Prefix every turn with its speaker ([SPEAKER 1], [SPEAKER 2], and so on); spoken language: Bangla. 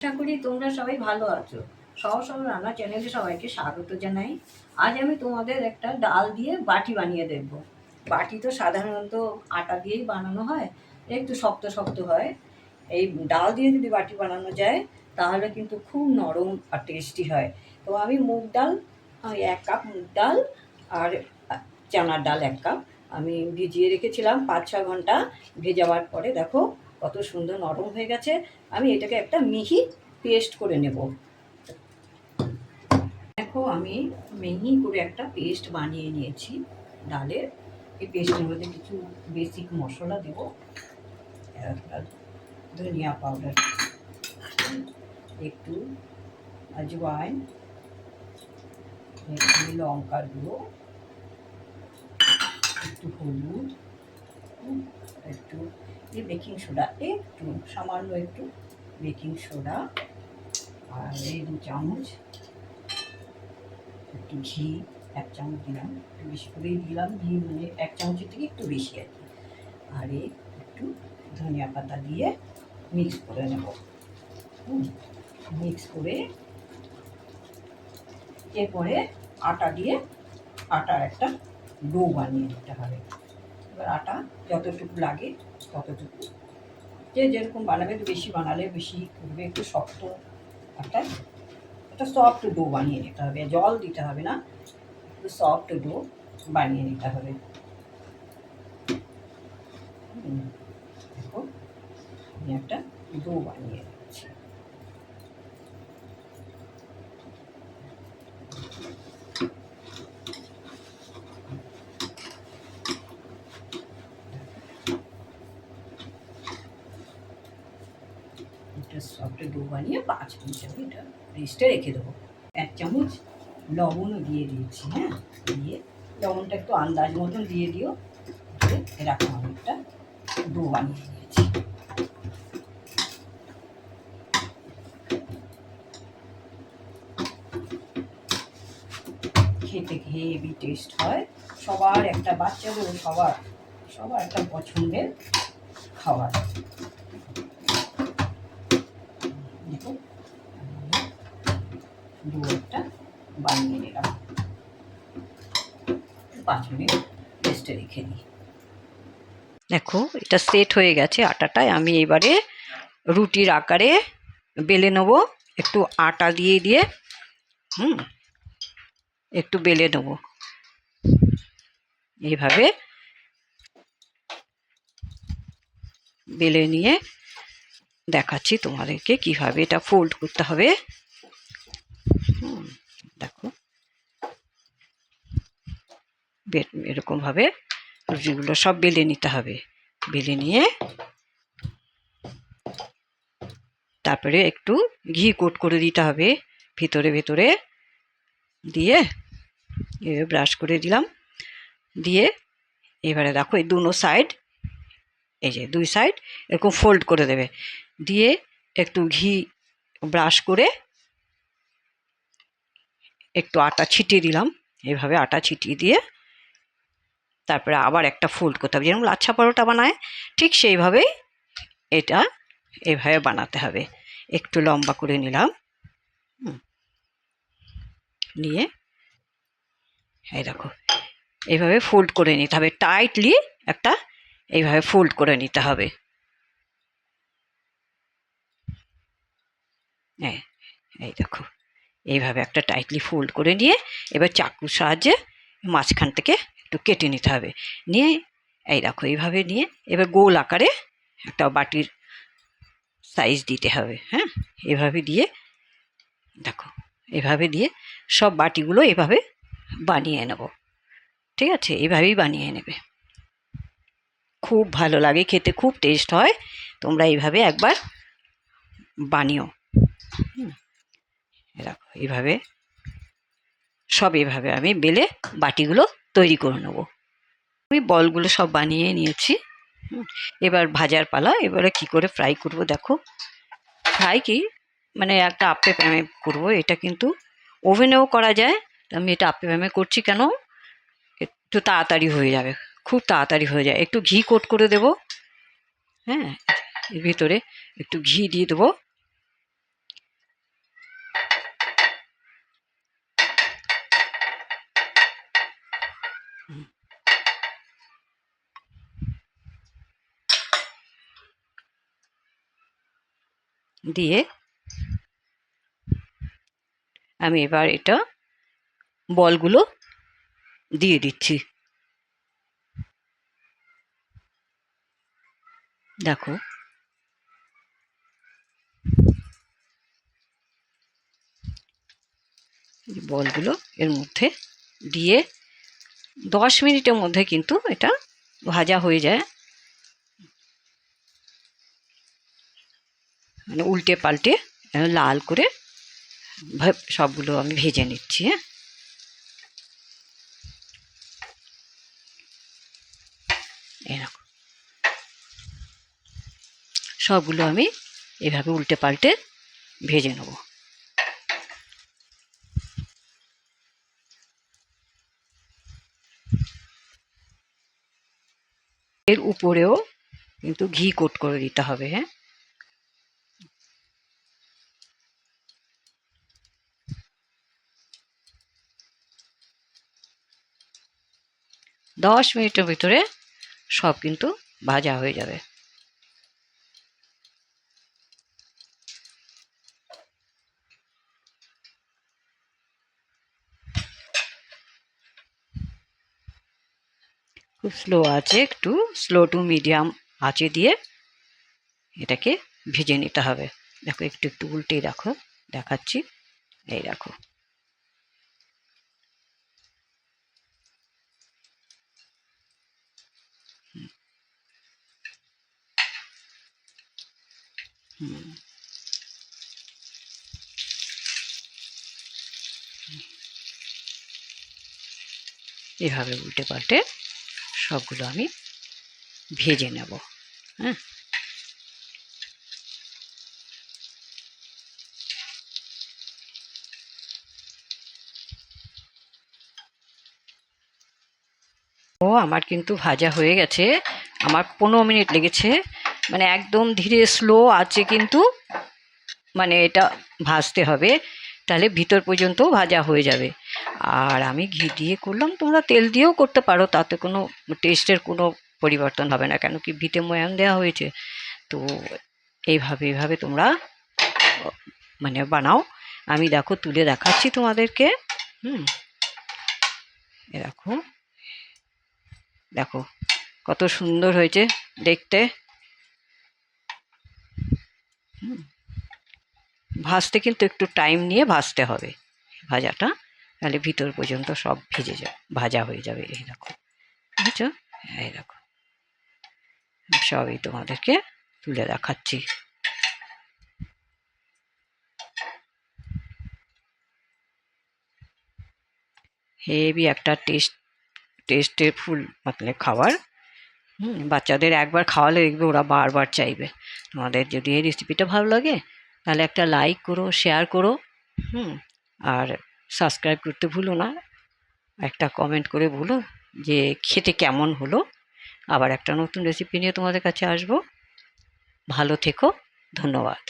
[SPEAKER 1] আশা করি তোমরা সবাই ভালো আছো। সহজ সরল রান্না চ্যানেলে সবাইকে স্বাগত জানাই। আজ আমি তোমাদের একটা ডাল দিয়ে বাটি বানিয়ে দেখব। বাটি তো সাধারণত আটা দিয়েই বানানো হয়, একটু শক্ত শক্ত হয়। এই ডাল দিয়ে যদি বাটি বানানো যায় তাহলে কিন্তু খুব নরম আর টেস্টি হয়। তো আমি মুগ ডাল 1 কাপ মুগ ডাল আর চানার ডাল 1 কাপ আমি ভিজিয়ে রেখেছিলাম 5-6 ঘন্টা। ভেজাবার পরে দেখো কত সুন্দর নরম হয়ে গেছে। আমি এটাকে একটা মিহি পেস্ট করে নেব। দেখো আমি মিহি করে একটা পেস্ট বানিয়ে নিয়েছি ডালের। এই পেস্টের মধ্যে কিছু বেসিক মশলা দেব। ধনিয়া পাউডার, একটু আজওয়াইন, একটু লঙ্কার গুঁড়ো, একটু হলুদ, একটু বেকিং সোডা, একটু সামান্য একটু বেকিং সোডা, আর এই 2 চামচ একটু ঘি, 1 চামচ দিলাম, একটু বেশি করেই দিলাম ঘি, মানে 1 চামচের থেকে একটু বেশি আর কি। আর একটু ধনিয়া পাতা দিয়ে মিক্স করে নেব। মিক্স করে এরপরে আটার একটা ডো বানিয়ে নিতে হবে। এবার আটা যতটুকু লাগে ততটুকু, যে যেরকম বানাবে, বেশি বানালে বেশি করবে, একটু শক্ত একটা সফট ডো বানিয়ে নিতে হবে। জল দিতে হবে না, একটু সফট ডো বানিয়ে নিতে হবে। দেখো আমি একটা ডো বানিয়ে নিচ্ছি। একটা সফট ডো বানিয়ে 5 মিনিট আমি এটা রেস্টে রেখে দেবো। 1 চামচ লবণও দিয়ে দিয়েছি। হ্যাঁ, দিয়ে লবণটা একটু আন্দাজ মতন দিয়ে দিও। এরকম আমি একটা ডো বানিয়ে নিয়েছি। খেতে হেভি টেস্ট হয়, সবার একটা, বাচ্চাদের সবার একটা পছন্দের খাবার। দেখো ডো একটা বানিয়ে নিলাম, 5 মিনিট রেস্টে রেখে দিই। দেখো এটা সেট হয়ে গেছে আটাটায়। আমি এবারে রুটির আকারে বেলে নেবো। একটু আটা দিয়ে দিয়ে একটু বেলে নেবো এইভাবে। বেলে নিয়ে দেখাচ্ছি তোমাদেরকে কিভাবে এটা ফোল্ড করতে হবে। দেখো এরকমভাবে রুটিগুলো সব বেলে নিতে হবে। বেলে নিয়ে তারপরে একটু ঘি কোট করে দিতে হবে ভিতরে ভেতরে দিয়ে, এভাবে ব্রাশ করে দিলাম। দিয়ে এবারে দেখো এই দুনো সাইড, এই যে 2 সাইড এরকম ফোল্ড করে দেবে। দিয়ে একটু ঘি ব্রাশ করে একটু আটা ছিটিয়ে দিলাম। এইভাবে আটা ছিটিয়ে দিয়ে তারপরে আবার একটা ফোল্ড করতে হবে, যেরকম লাচ্ছা পরোটা বানায় ঠিক সেইভাবেই এটা এইভাবে বানাতে হবে। একটু লম্বা করে নিলাম, নিয়ে এই দেখো এইভাবে ফোল্ড করে নিতে হবে টাইটলি। একটা এইভাবে ফোল্ড করে নিতে হবে। এই দেখো এইভাবে একটা টাইটলি ফোল্ড করে নিয়ে এবার চাকুর সাহায্যে মাঝখান থেকে একটু কেটে নিতে হবে। নিয়ে এই দেখো এইভাবে নিয়ে এবার গোল আকারে একটা বাটির সাইজ দিতে হবে। হ্যাঁ, এভাবে দিয়ে দেখো, এভাবে দিয়ে সব বাটিগুলো এভাবে বানিয়ে নেব। ঠিক আছে, এভাবেই বানিয়ে নেবে। খুব ভালো লাগে খেতে, খুব টেস্ট হয়। তোমরা এইভাবে একবার বানিও। দেখো এইভাবে সব এভাবে আমি বেলে বাটিগুলো তৈরি করে নেব। আমি বলগুলো সব বানিয়ে নিয়েছি। এবার ভাজার পালা। এবারে কি করে ফ্রাই করব দেখো। ফ্রাই কি মানে একটা আপে প্যামে করব। এটা কিন্তু ওভেনেও করা যায়। আমি এটা আপে প্যামে করছি কেন, একটু তাড়াতাড়ি হয়ে যাবে, খুব তাড়াতাড়ি হয়ে যায়। একটু ঘি কোট করে দেব। হ্যাঁ, এর ভিতরে একটু ঘি দিয়ে দেবো। দিয়ে আমি এবার এটা বলগুলো দিয়ে দিচ্ছি। দেখো বলগুলো এর মধ্যে দিয়ে 10 মিনিটের মধ্যে কিন্তু এটা ভাজা হয়ে যায়। মানে উল্টে পাল্টে লাল করে সবগুলো আমি ভেজে নিচ্ছি। হ্যাঁ, এরকম সবগুলো আমি এভাবে উল্টে পাল্টে ভেজে নেব। এর উপরেও কিন্তু ঘি কোট করে দিতে হবে। হ্যাঁ, 10 মিনিটের ভিতরে সব কিন্তু ভাজা হয়ে যাবে। খুব স্লো আছে, একটু স্লো টু মিডিয়াম আঁচে দিয়ে এটাকে ভেজে নিতে হবে। দেখো একটু একটু উল্টে রাখো, দেখাচ্ছি। এই দেখো এভাবে উল্টে পাল্টে সবগুলো আমি ভেজে নেব। হ্যাঁ, ও আমার কিন্তু ভাজা হয়ে গেছে। আমার 15 মিনিট লেগেছে, মানে একদম ধীরে স্লো আছে কিন্তু মানে এটা ভাজতে হবে, তাহলে ভিতর পর্যন্ত ভাজা হয়ে যাবে। আর আমি ঘি দিয়ে করলাম, তোমরা তেল দিয়েও করতে পারো, তাতে কোনো টেস্টের কোনো পরিবর্তন হবে না, কেন কি ভিটে ময়ান দেওয়া হয়েছে। তো এইভাবে এইভাবে তোমরা মানে বানাও। আমি দেখো তুলে দেখাচ্ছি তোমাদেরকে। এরকম দেখো কত সুন্দর হয়েছে দেখতে। ভাজতে কিন্তু একটু টাইম নিয়ে ভাজতে হবে ভাজাটা, তাহলে ভিতর পর্যন্ত সব ভেজে যাবে, ভাজা হয়ে যাবে। এই দেখো, বুঝছো? এই দেখো সবই তোমাদেরকে তুলে দেখাচ্ছি। হেভি একটা টেস্টের ফুল মানে খাবার। বাচ্চাদের একবার খাওয়ালে দেখবে ওরা বারবার চাইবে। তোমাদের যদি এই রেসিপিটা ভালো লাগে তাহলে একটা লাইক করো, শেয়ার করো। আর সাবস্ক্রাইব করতে ভুলো না। একটা কমেন্ট করে বলো যে খেতে কেমন হলো। আবার একটা নতুন রেসিপি নিয়ে তোমাদের কাছে আসবো। ভালো থেকো, ধন্যবাদ।